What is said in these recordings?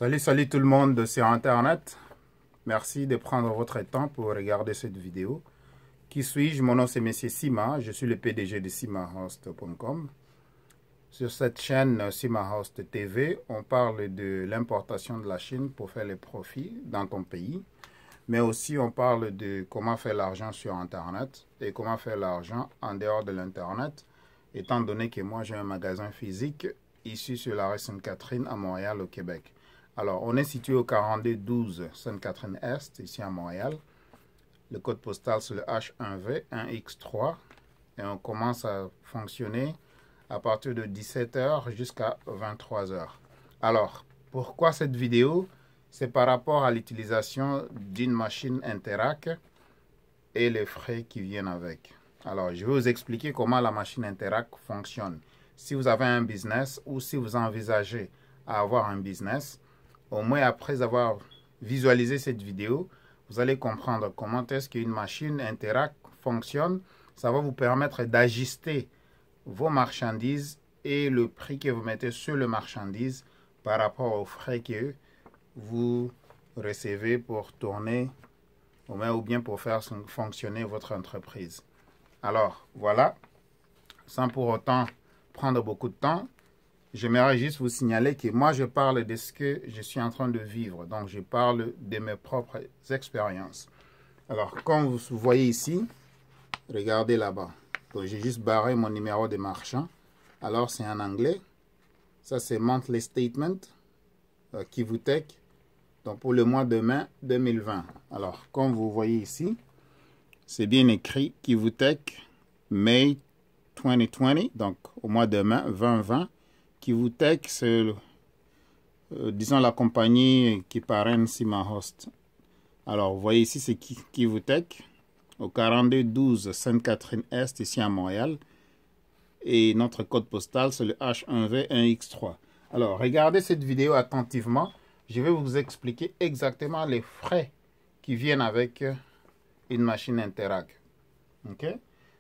Salut tout le monde sur Internet. Merci de prendre votre temps pour regarder cette vidéo. Qui suis-je? Mon nom c'est Monsieur Sima. Je suis le PDG de simahost.com. Sur cette chaîne Simahost TV, on parle de l'importation de la Chine pour faire les profits dans ton pays. Mais aussi on parle de comment faire l'argent sur Internet et comment faire l'argent en dehors de l'Internet. Étant donné que moi j'ai un magasin physique ici sur la rue Sainte-Catherine à Montréal au Québec. Alors, on est situé au 4212 Sainte-Catherine-Est, ici à Montréal. Le code postal, c'est le H1V 1X3. Et on commence à fonctionner à partir de 17h jusqu'à 23h. Alors, pourquoi cette vidéo? C'est par rapport à l'utilisation d'une machine Interac et les frais qui viennent avec. Alors, je vais vous expliquer comment la machine Interac fonctionne. Si vous avez un business ou si vous envisagez à avoir un business, au moins après avoir visualisé cette vidéo, vous allez comprendre comment est-ce qu'une machine Interac fonctionne. Ça va vous permettre d'ajuster vos marchandises et le prix que vous mettez sur le marchandise par rapport aux frais que vous recevez pour tourner ou bien pour faire fonctionner votre entreprise. Alors, voilà, sans pour autant prendre beaucoup de temps, j'aimerais juste vous signaler que moi, je parle de ce que je suis en train de vivre. Donc, je parle de mes propres expériences. Alors, comme vous voyez ici, regardez là-bas. Donc, j'ai juste barré mon numéro de marchand. Alors, c'est en anglais. Ça, c'est Monthly Statement, Kivutech. Donc, pour le mois de mai 2020. Alors, comme vous voyez ici, c'est bien écrit Kivutech, May 2020. Donc, au mois de mai 2020. Kivutech, c'est, disons, la compagnie qui parraine Simahost. Alors, vous voyez ici, c'est Kivutech, au 4212 Sainte-Catherine-Est, ici à Montréal. Et notre code postal, c'est le H1V 1X3. Alors, regardez cette vidéo attentivement. Je vais vous expliquer exactement les frais qui viennent avec une machine Interac. OK?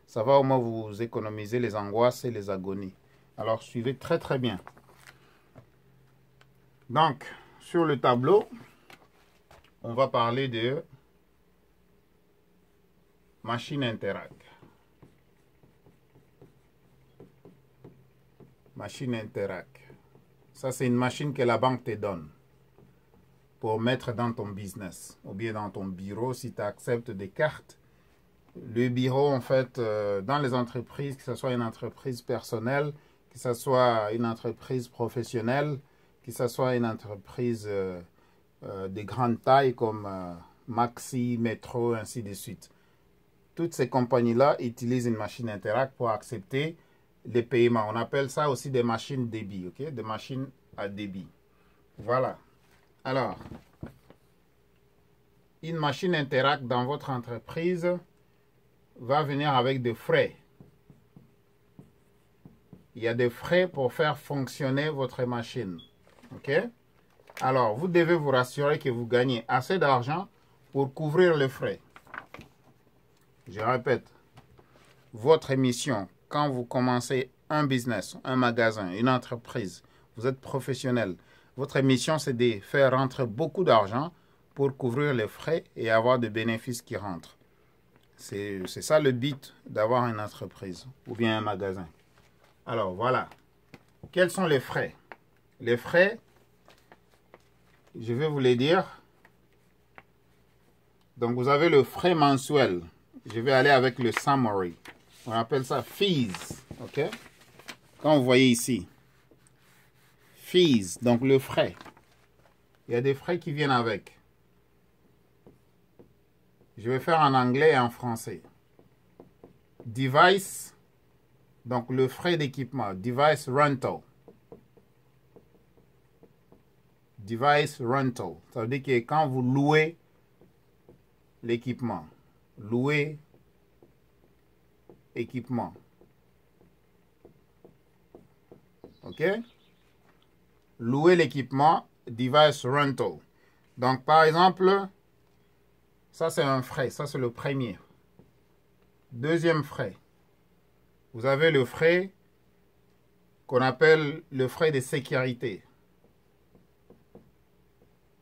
Ça va au moins vous économiser les angoisses et les agonies. Alors, suivez très bien. Donc, sur le tableau, on va parler de machine Interac. Machine Interac. Ça, c'est une machine que la banque te donne pour mettre dans ton business ou bien dans ton bureau si tu acceptes des cartes. Le bureau, en fait, dans les entreprises, que ce soit une entreprise personnelle, que ce soit une entreprise professionnelle, que ce soit une entreprise de grande taille comme Maxi, Metro, ainsi de suite. Toutes ces compagnies-là utilisent une machine Interac pour accepter les paiements. On appelle ça aussi des machines débit, ok? Des machines à débit. Voilà. Alors, une machine Interac dans votre entreprise va venir avec des frais. Il y a des frais pour faire fonctionner votre machine. OK? Alors, vous devez vous rassurer que vous gagnez assez d'argent pour couvrir les frais. Je répète, votre mission, quand vous commencez un business, un magasin, une entreprise, vous êtes professionnel, votre mission, c'est de faire rentrer beaucoup d'argent pour couvrir les frais et avoir des bénéfices qui rentrent. C'est ça le but d'avoir une entreprise ou bien un magasin. Alors, voilà. Quels sont les frais? Les frais, je vais vous les dire. Donc, vous avez le frais mensuel. Je vais aller avec le summary. On appelle ça fees. OK? Comme vous voyez ici. Fees, donc le frais. Il y a des frais qui viennent avec. Je vais faire en anglais et en français. Device, donc le frais d'équipement. Device rental. Device rental. Ça veut dire que quand vous louez l'équipement, louer équipement. OK? Louer l'équipement, device rental. Donc, par exemple, ça c'est un frais. Ça c'est le premier. Deuxième frais. Vous avez le frais qu'on appelle le frais de sécurité.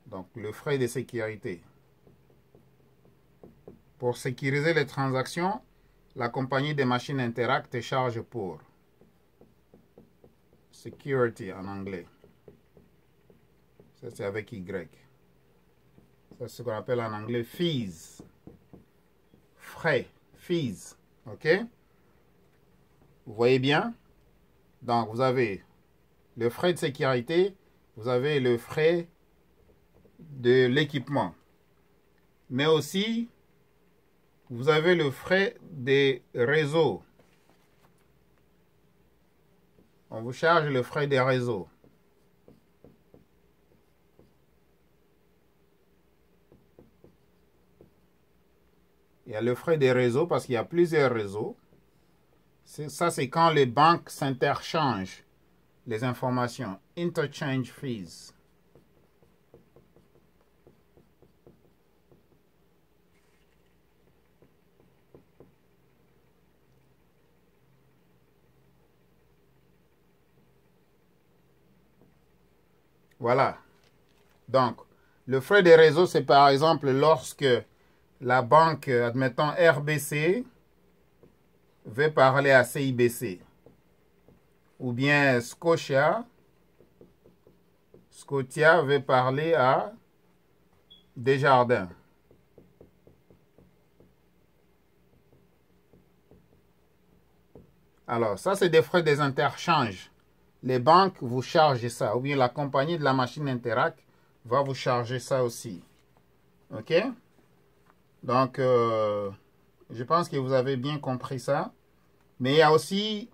Donc, le frais de sécurité. Pour sécuriser les transactions, la compagnie des machines Interact te charge pour security en anglais. Ça, c'est avec Y. Ça, c'est ce qu'on appelle en anglais fees. Frais. Fees. OK? Vous voyez bien? Donc, vous avez le frais de sécurité, vous avez le frais de l'équipement. Mais aussi, vous avez le frais des réseaux. On vous charge le frais des réseaux. Il y a le frais des réseaux parce qu'il y a plusieurs réseaux. Ça, c'est quand les banques s'interchangent les informations. Interchange fees. Voilà. Donc, le frais des réseaux, c'est par exemple lorsque la banque, admettons RBC, veut parler à CIBC. Ou bien Scotia veut parler à Desjardins. Alors, ça, c'est des frais des interchanges. Les banques vous chargent ça. Ou bien la compagnie de la machine Interact va vous charger ça aussi. OK? Donc, je pense que vous avez bien compris ça. Mais il y a aussi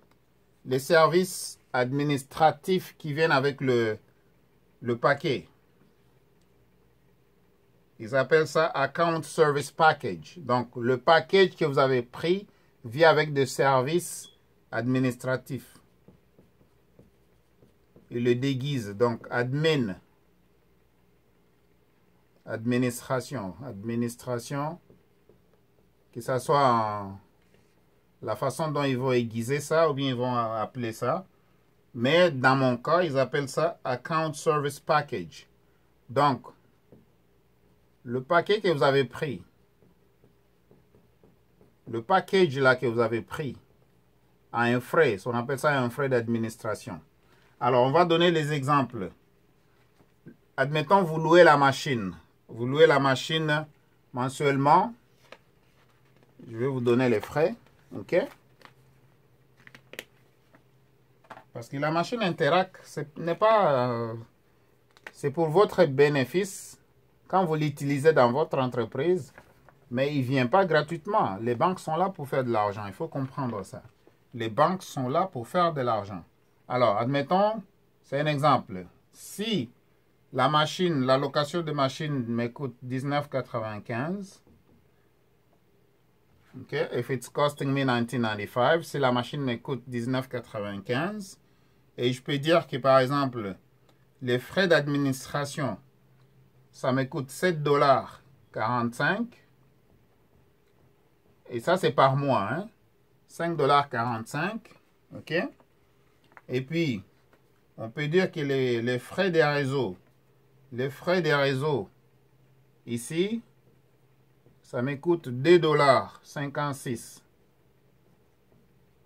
les services administratifs qui viennent avec le paquet. Ils appellent ça Account Service Package. Donc, le package que vous avez pris vient avec des services administratifs. Il le déguise. Donc, admin. Administration. Administration. Que ce soit en la façon dont ils vont aiguiser ça ou bien ils vont appeler ça. Mais dans mon cas, ils appellent ça Account Service Package. Donc, le paquet que vous avez pris, le package là que vous avez pris, a un frais. On appelle ça un frais d'administration. Alors, on va donner les exemples. Admettons, vous louez la machine. Vous louez la machine mensuellement. Je vais vous donner les frais. OK? Parce que la machine Interact, n'est pas... c'est pour votre bénéfice quand vous l'utilisez dans votre entreprise. Mais il ne vient pas gratuitement. Les banques sont là pour faire de l'argent. Il faut comprendre ça. Les banques sont là pour faire de l'argent. Alors, admettons, c'est un exemple. Si la machine, la location de machine me coûte $19.95, OK, if it's costing me $19.95, si la machine me coûte $19.95, et je peux dire que par exemple, les frais d'administration, ça me coûte $7.45, et ça c'est par mois, hein? $5.45, OK? Et puis, on peut dire que les frais des réseaux, ici, ça me coûte $2.56.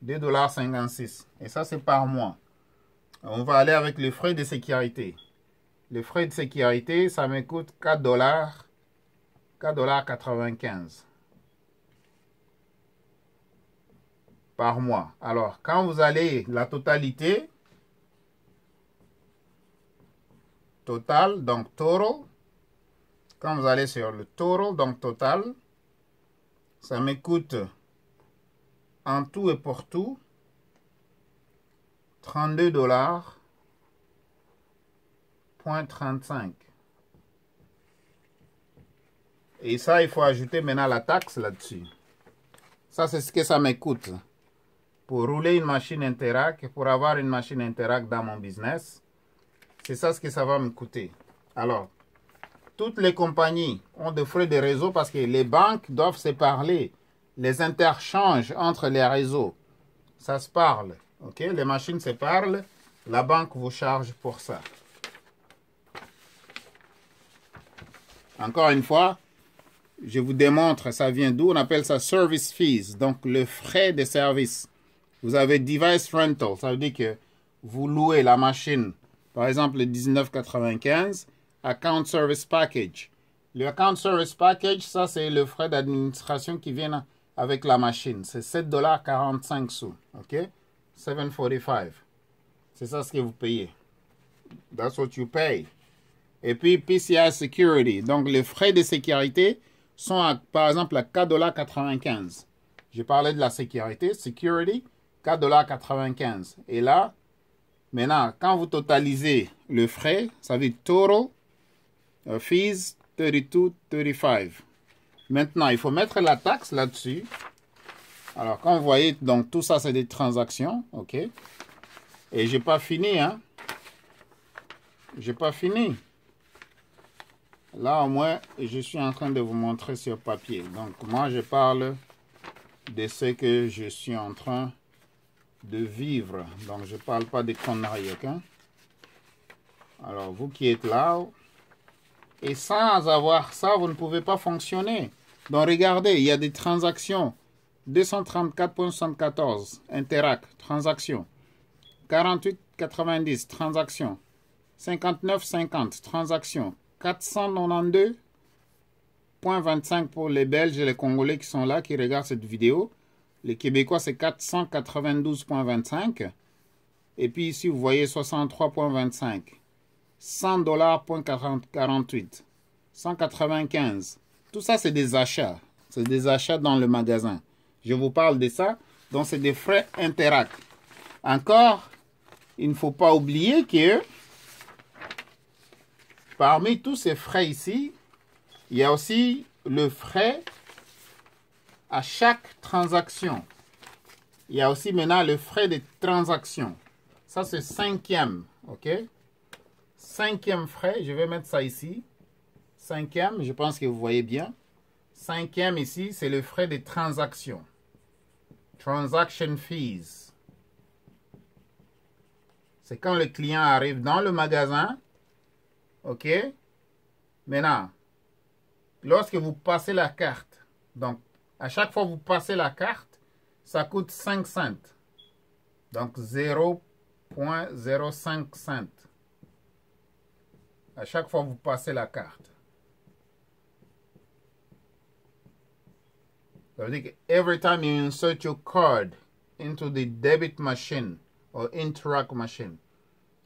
$2.56. Et ça, c'est par mois. On va aller avec les frais de sécurité. Les frais de sécurité, ça me coûte $4.95 par mois. Alors, quand vous allez la totalité, total, donc total, quand vous allez sur le total, donc total, ça me coûte en tout et pour tout $32.35. Et ça, il faut ajouter maintenant la taxe là-dessus. Ça, c'est ce que ça me coûte. Pour rouler une machine Interact, pour avoir une machine Interact dans mon business, c'est ça ce que ça va me coûter. Alors, toutes les compagnies ont des frais de réseau parce que les banques doivent se parler. Les interchanges entre les réseaux, ça se parle. OK? Les machines se parlent. La banque vous charge pour ça. Encore une fois, je vous démontre, ça vient d'où? On appelle ça service fees, donc le frais de service. Vous avez device rental, ça veut dire que vous louez la machine, par exemple le 19,95, account service package. Le account service package, ça c'est le frais d'administration qui vient avec la machine. C'est $7,45, ok? $7,45. C'est ça ce que vous payez. That's what you pay. Et puis PCI Security, donc les frais de sécurité sont par exemple à $4,95. J'ai parlé de la sécurité, security, $4,95. Et là, maintenant, quand vous totalisez le frais, ça veut dire total fees $32.35. Maintenant, il faut mettre la taxe là-dessus. Alors, quand vous voyez, donc tout ça, c'est des transactions, ok? Et j'ai pas fini, hein? J'ai pas fini. Là, au moins, je suis en train de vous montrer sur papier. Donc, moi, je parle de ce que je suis en train de vivre. Donc, je ne parle pas des conneries, ok? Alors, vous qui êtes là, et sans avoir ça, vous ne pouvez pas fonctionner. Donc, regardez, il y a des transactions. 234,74, Interac, transaction. 48,90, transaction. 59,50, transaction. 492,25 pour les Belges et les Congolais qui sont là, qui regardent cette vidéo. Les Québécois, c'est 492,25. Et puis ici, vous voyez 63,25. $100,48. 195. Tout ça, c'est des achats. C'est des achats dans le magasin. Je vous parle de ça. Donc, c'est des frais Interac. Encore, il ne faut pas oublier que parmi tous ces frais ici, il y a aussi le frais à chaque transaction. Il y a aussi maintenant le frais de transaction. Ça, c'est cinquième. OK? Cinquième frais. Je vais mettre ça ici. Cinquième, je pense que vous voyez bien. Cinquième ici, c'est le frais de transaction. Transaction fees. C'est quand le client arrive dans le magasin. OK? Maintenant, lorsque vous passez la carte, donc à chaque fois que vous passez la carte, ça coûte 5 cents. Donc 0,05 cents. À chaque fois que vous passez la carte. Ça veut dire que every time you insert your card into the debit machine or Interac machine,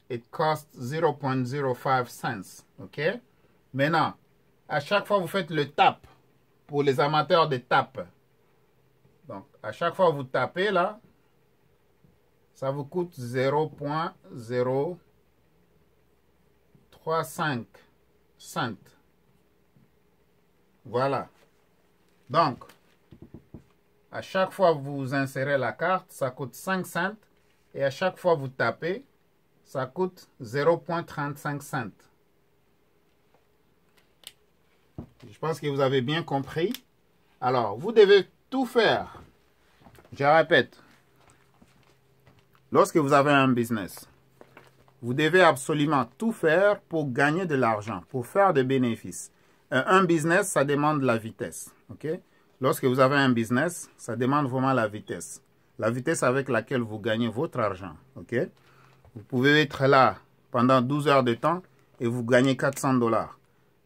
it costs 0,05 cents. OK? Maintenant, à chaque fois, vous faites le tap pour les amateurs de tap. Donc, à chaque fois que vous tapez là, ça vous coûte 0,035 cents. Voilà. Donc, à chaque fois que vous insérez la carte, ça coûte 5 cents. Et à chaque fois que vous tapez, ça coûte 0,35 cents. Je pense que vous avez bien compris. Alors, vous devez tout faire. Je répète. Lorsque vous avez un business, vous devez absolument tout faire pour gagner de l'argent, pour faire des bénéfices. Un business, ça demande la vitesse. OK? Lorsque vous avez un business, ça demande vraiment la vitesse. La vitesse avec laquelle vous gagnez votre argent. OK? Vous pouvez être là pendant 12 heures de temps et vous gagnez $400.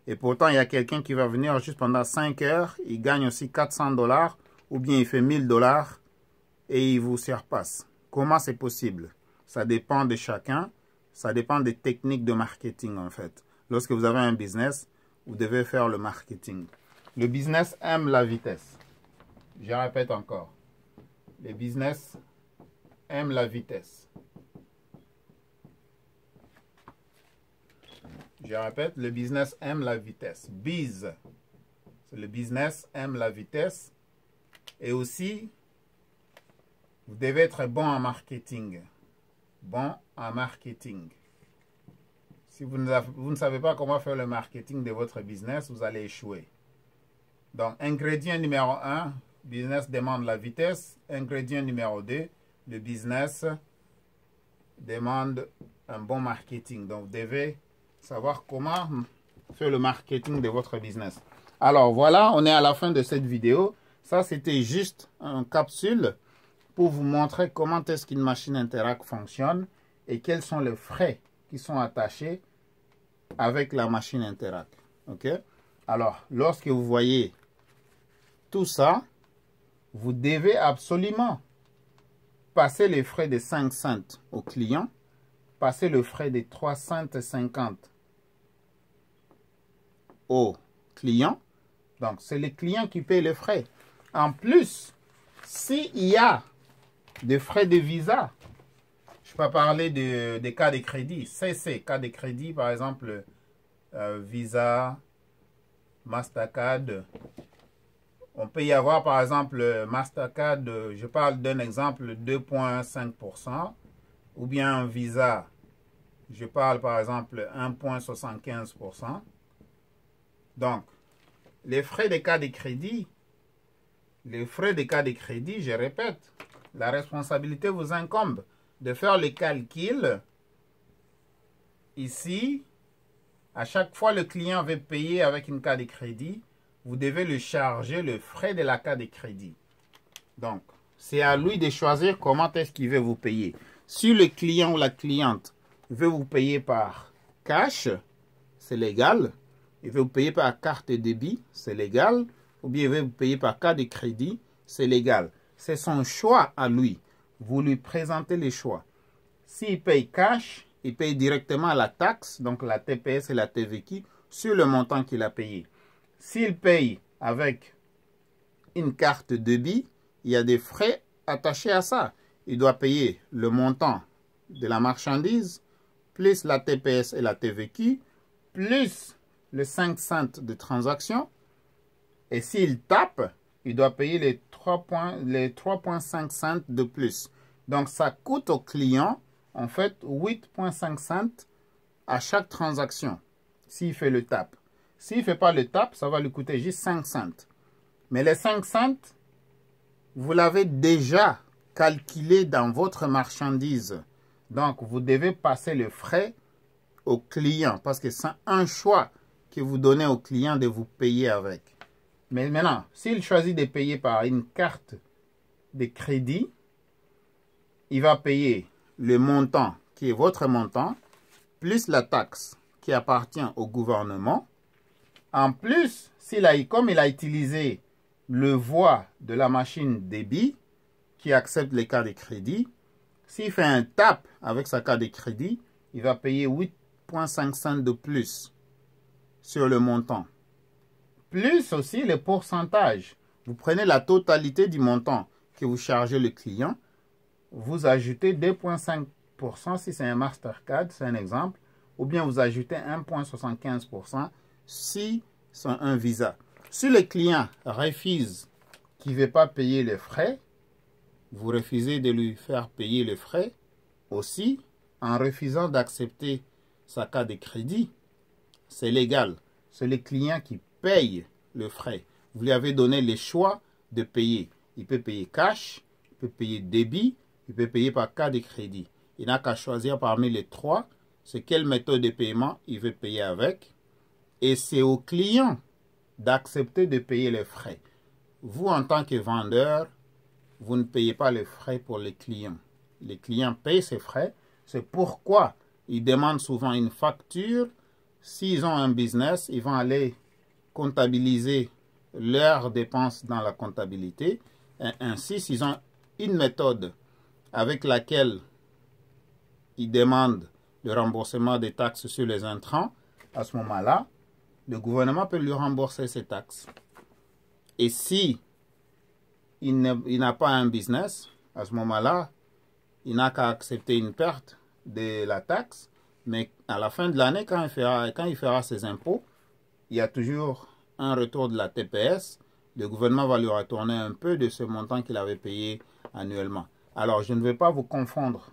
Et pourtant, il y a quelqu'un qui va venir juste pendant 5 heures, il gagne aussi $400 ou bien il fait $1000 et il vous surpasse. Comment c'est possible? Ça dépend de chacun. Ça dépend des techniques de marketing en fait. Lorsque vous avez un business, vous devez faire le marketing. Le business aime la vitesse. Je répète encore. Le business aime la vitesse. Je répète, le business aime la vitesse. Biz. Le business aime la vitesse. Et aussi, vous devez être bon en marketing. Bon en marketing. Si vous ne savez pas comment faire le marketing de votre business, vous allez échouer. Donc, ingrédient numéro 1, business demande la vitesse. Ingrédient numéro 2, le business demande un bon marketing. Donc, vous devez savoir comment sur le marketing de votre business. Alors voilà, on est à la fin de cette vidéo. Ça, c'était juste une capsule pour vous montrer comment est-ce qu'une machine Interact fonctionne et quels sont les frais qui sont attachés avec la machine Interact. OK? Alors, lorsque vous voyez tout ça, vous devez absolument passer les frais de 5 cents au client, passer le frais de 3,50 $ au client. Donc, c'est le client qui paye les frais. En plus, s'il y a des frais de visa, je peux parler des cas de crédit. CC, cas de crédit, par exemple, Visa, Mastercard. On peut y avoir, par exemple, Mastercard, je parle d'un exemple, 2,5%. Ou bien Visa, je parle, par exemple, 1,75%. Donc, les frais de cas de crédit, je répète, la responsabilité vous incombe de faire le calcul. Ici, à chaque fois le client veut payer avec une carte de crédit, vous devez le charger le frais de la carte de crédit. Donc, c'est à lui de choisir comment est-ce qu'il veut vous payer. Si le client ou la cliente veut vous payer par cash, c'est légal. Il veut vous payer par carte de débit, c'est légal. Ou bien il veut vous payer par carte de crédit, c'est légal. C'est son choix à lui. Vous lui présentez les choix. S'il paye cash, il paye directement la taxe, donc la TPS et la TVQ, sur le montant qu'il a payé. S'il paye avec une carte de débit, il y a des frais attachés à ça. Il doit payer le montant de la marchandise, plus la TPS et la TVQ, plus les 5 cents de transaction. Et s'il tape, il doit payer les 3,5 cents de plus. Donc, ça coûte au client, en fait, 8,5 cents à chaque transaction, s'il fait le tap. S'il ne fait pas le tap, ça va lui coûter juste 5 cents. Mais les 5 cents, vous l'avez déjà calculé dans votre marchandise. Donc, vous devez passer le frais au client parce que c'est un choix que vous donnez au client de vous payer avec. Mais maintenant, s'il choisit de payer par une carte de crédit, il va payer le montant qui est votre montant, plus la taxe qui appartient au gouvernement. En plus, comme il a utilisé le voie de la machine débit qui accepte les cartes de crédit, s'il fait un tap avec sa carte de crédit, il va payer 8,5 cents de plus sur le montant. Plus aussi le pourcentage. Vous prenez la totalité du montant que vous chargez le client, vous ajoutez 2,5% si c'est un Mastercard, c'est un exemple, ou bien vous ajoutez 1,75% si c'est un Visa. Si le client refuse qu'il ne veut pas payer les frais, vous refusez de lui faire payer les frais aussi en refusant d'accepter sa carte de crédit. C'est légal. C'est le client qui paye le frais. Vous lui avez donné le choix de payer. Il peut payer cash, il peut payer débit, il peut payer par carte de crédit. Il n'a qu'à choisir parmi les trois, c'est quelle méthode de paiement il veut payer avec. Et c'est au client d'accepter de payer les frais. Vous, en tant que vendeur, vous ne payez pas les frais pour les clients. Les clients payent ces frais. C'est pourquoi ils demandent souvent une facture. S'ils ont un business, ils vont aller comptabiliser leurs dépenses dans la comptabilité. Et ainsi, s'ils ont une méthode avec laquelle ils demandent le remboursement des taxes sur les intrants, à ce moment-là, le gouvernement peut lui rembourser ces taxes. Et si il n'a pas un business, à ce moment-là, il n'a qu'à accepter une perte de la taxe, mais à la fin de l'année, quand il fera ses impôts, il y a toujours un retour de la TPS. Le gouvernement va lui retourner un peu de ce montant qu'il avait payé annuellement. Alors, je ne vais pas vous confondre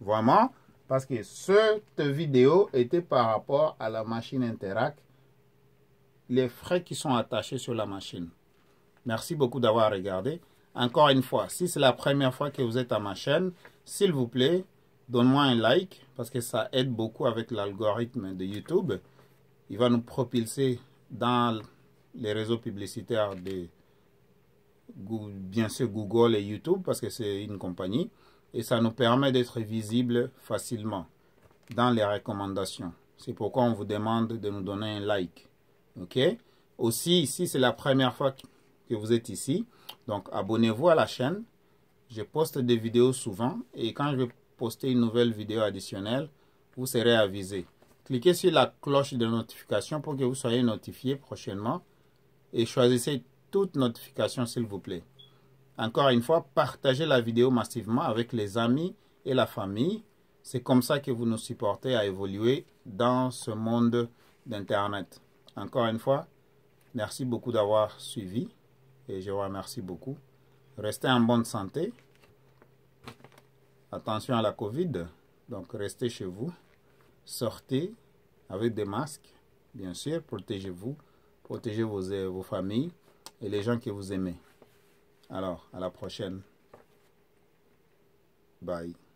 vraiment, parce que cette vidéo était par rapport à la machine Interact, les frais qui sont attachés sur la machine. Merci beaucoup d'avoir regardé. Encore une fois, si c'est la première fois que vous êtes à ma chaîne, s'il vous plaît, donne-moi un like parce que ça aide beaucoup avec l'algorithme de YouTube. il va nous propulser dans les réseaux publicitaires de bien sûr Google et YouTube parce que c'est une compagnie et ça nous permet d'être visible facilement dans les recommandations. C'est pourquoi on vous demande de nous donner un like. Ok? Aussi, ici, c'est la première fois que vous êtes ici. Donc, abonnez-vous à la chaîne. Je poste des vidéos souvent et quand je vais poster une nouvelle vidéo additionnelle, vous serez avisé. Cliquez sur la cloche de notification pour que vous soyez notifié prochainement et choisissez toute notification s'il vous plaît. Encore une fois, partagez la vidéo massivement avec les amis et la famille. C'est comme ça que vous nous supportez à évoluer dans ce monde d'Internet. Encore une fois, merci beaucoup d'avoir suivi et je vous remercie beaucoup. Restez en bonne santé. Attention à la Covid. Donc, restez chez vous. Sortez avec des masques. Bien sûr, protégez-vous. Protégez vos familles et les gens que vous aimez. Alors, à la prochaine. Bye.